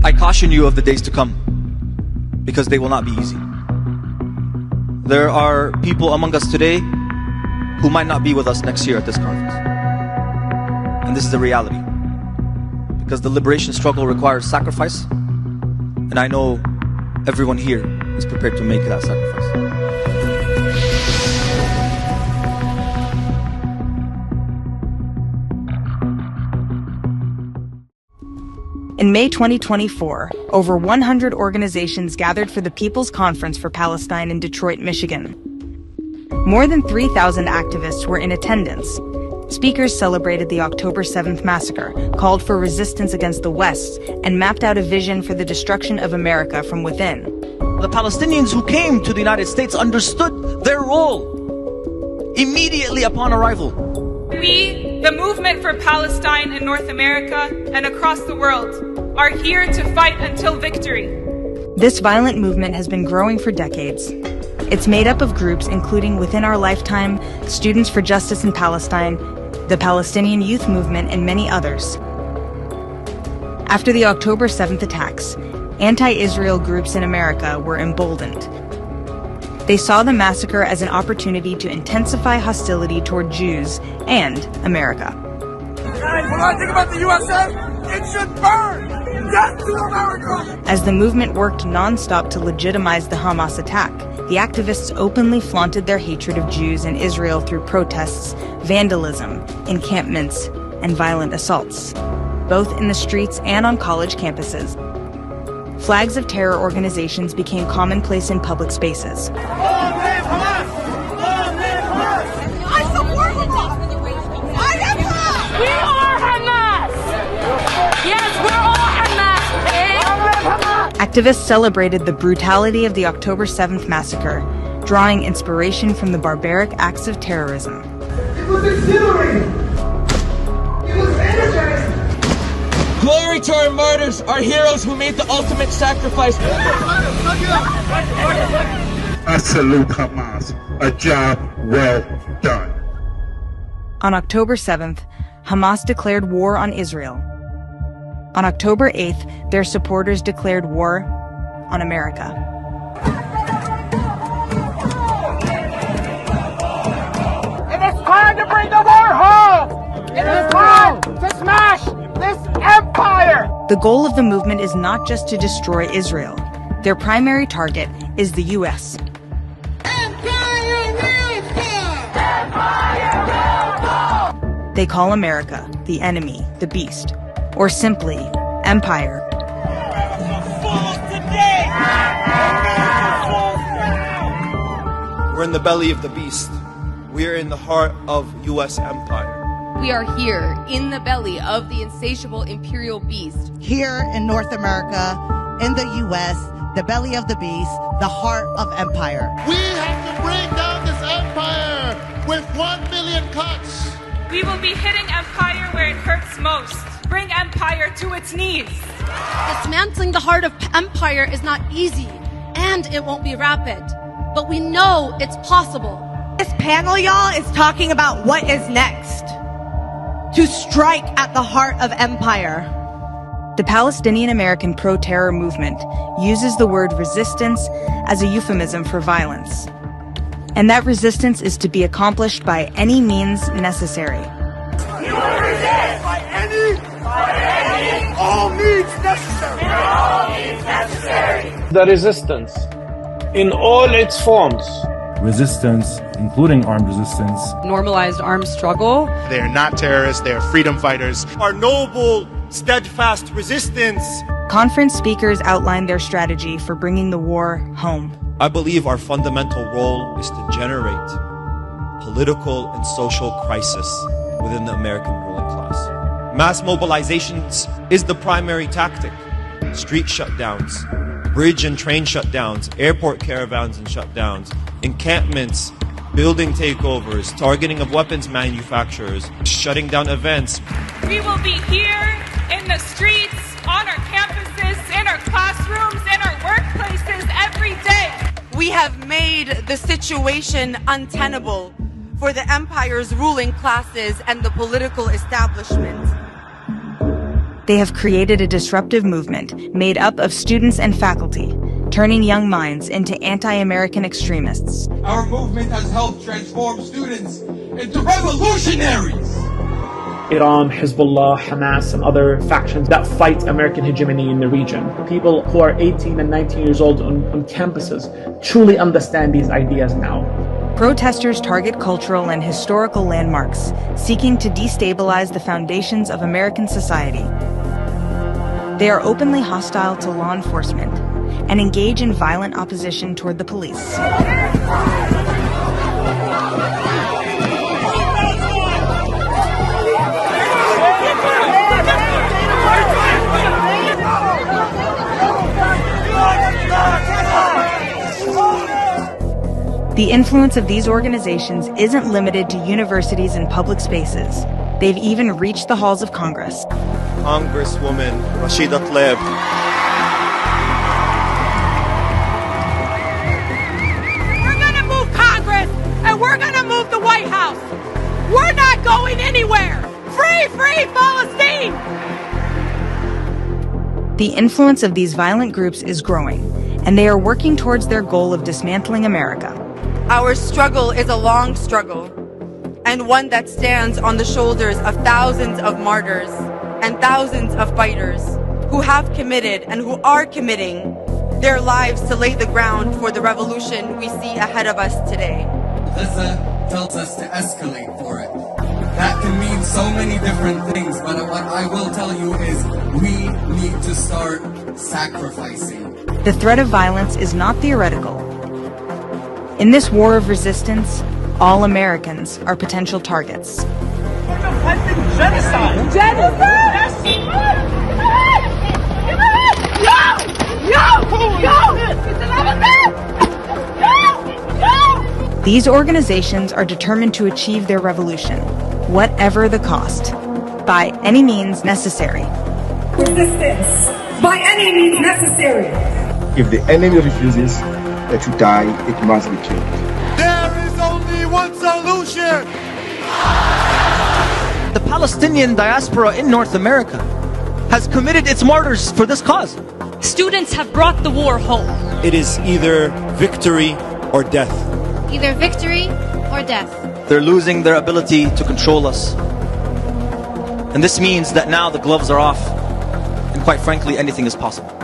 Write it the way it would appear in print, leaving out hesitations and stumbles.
I caution you of the days to come, because they will not be easy. There are people among us today who might not be with us next year at this conference. And this is the reality. Because the liberation struggle requires sacrifice, and I know everyone here is prepared to make that sacrifice. In May 2024, over 100 organizations gathered for the People's Conference for Palestine in Detroit, Michigan. More than 3,000 activists were in attendance. Speakers celebrated the October 7th massacre, called for resistance against the West, and mapped out a vision for the destruction of America from within. The Palestinians who came to the United States understood their role immediately upon arrival. We, the movement for Palestine in North America and across the world, are here to fight until victory. This violent movement has been growing for decades. It's made up of groups including Within Our Lifetime, Students for Justice in Palestine, the Palestinian Youth Movement, and many others. After the October 7th attacks, anti-Israel groups in America were emboldened. They saw the massacre as an opportunity to intensify hostility toward Jews and America. Guys, when I think about the USA, it should burn! Death to America! As the movement worked non-stop to legitimize the Hamas attack, the activists openly flaunted their hatred of Jews and Israel through protests, vandalism, encampments, and violent assaults, both in the streets and on college campuses. Flags of terror organizations became commonplace in public spaces. Long live Hamas! Long live Hamas! I support Hamas! I am Hamas! We are Hamas! Yes, we're all Hamas! Activists celebrated the brutality of the October 7th massacre, drawing inspiration from the barbaric acts of terrorism. It was exhilarating! It was energizing! Glory to our martyrs, our heroes who made the ultimate sacrifice. I salute Hamas. A job well done. On October 7th, Hamas declared war on Israel. On October 8th, their supporters declared war on America. It is time to bring the war home! It is time to smash this empire! The goal of the movement is not just to destroy Israel. Their primary target is the U.S. Empire will fall! Empire will fall! They call America the enemy, the beast, or simply empire. We're in the belly of the beast. We're in the heart of U.S. empire. We are here in the belly of the insatiable imperial beast. Here in North America, in the U.S., the belly of the beast, the heart of empire. We have to bring down this empire with 1 million cuts. We will be hitting empire where it hurts most. Bring empire to its knees. Dismantling the heart of empire is not easy, and it won't be rapid. But we know it's possible. This panel, y'all, is talking about what is next. To strike at the heart of empire. The Palestinian American pro-terror movement uses the word resistance as a euphemism for violence. And that resistance is to be accomplished by any means necessary. You will resist by any, all means necessary. All means necessary. The resistance, in all its forms. Resistance, including armed resistance. Normalized armed struggle. They are not terrorists, they are freedom fighters. Our noble, steadfast resistance. Conference speakers outlined their strategy for bringing the war home. I believe our fundamental role is to generate political and social crisis within the American ruling class. Mass mobilizations is the primary tactic. Street shutdowns, bridge and train shutdowns, airport caravans and shutdowns, encampments, building takeovers, targeting of weapons manufacturers, shutting down events. We will be here in the streets, on our campuses, in our classrooms, in our workplaces every day. We have made the situation untenable for the empire's ruling classes and the political establishment. They have created a disruptive movement made up of students and faculty, turning young minds into anti-American extremists. Our movement has helped transform students into revolutionaries. Iran, Hezbollah, Hamas, and other factions that fight American hegemony in the region. People who are 18 and 19 years old on campuses truly understand these ideas now. Protesters target cultural and historical landmarks, seeking to destabilize the foundations of American society. They are openly hostile to law enforcement and engage in violent opposition toward the police. The influence of these organizations isn't limited to universities and public spaces. They've even reached the halls of Congress. Congresswoman Rashida Talib. We're gonna move Congress, and we're gonna move the White House. We're not going anywhere. Free, free Palestine! The influence of these violent groups is growing, and they are working towards their goal of dismantling America. Our struggle is a long struggle, and one that stands on the shoulders of thousands of martyrs and thousands of fighters who have committed and who are committing their lives to lay the ground for the revolution we see ahead of us today. Gaza tells us to escalate for it. That can mean so many different things, but what I will tell you is we need to start sacrificing. The threat of violence is not theoretical. In this war of resistance, all Americans are potential targets. Genocide! Genocide! These organizations are determined to achieve their revolution, whatever the cost, by any means necessary. Resistance, by any means necessary. If the enemy refuses to die, it must be killed. There is only one solution! The Palestinian diaspora in North America has committed its martyrs for this cause. Students have brought the war home. It is either victory or death. Either victory or death. They're losing their ability to control us. And this means that now the gloves are off, and quite frankly, anything is possible.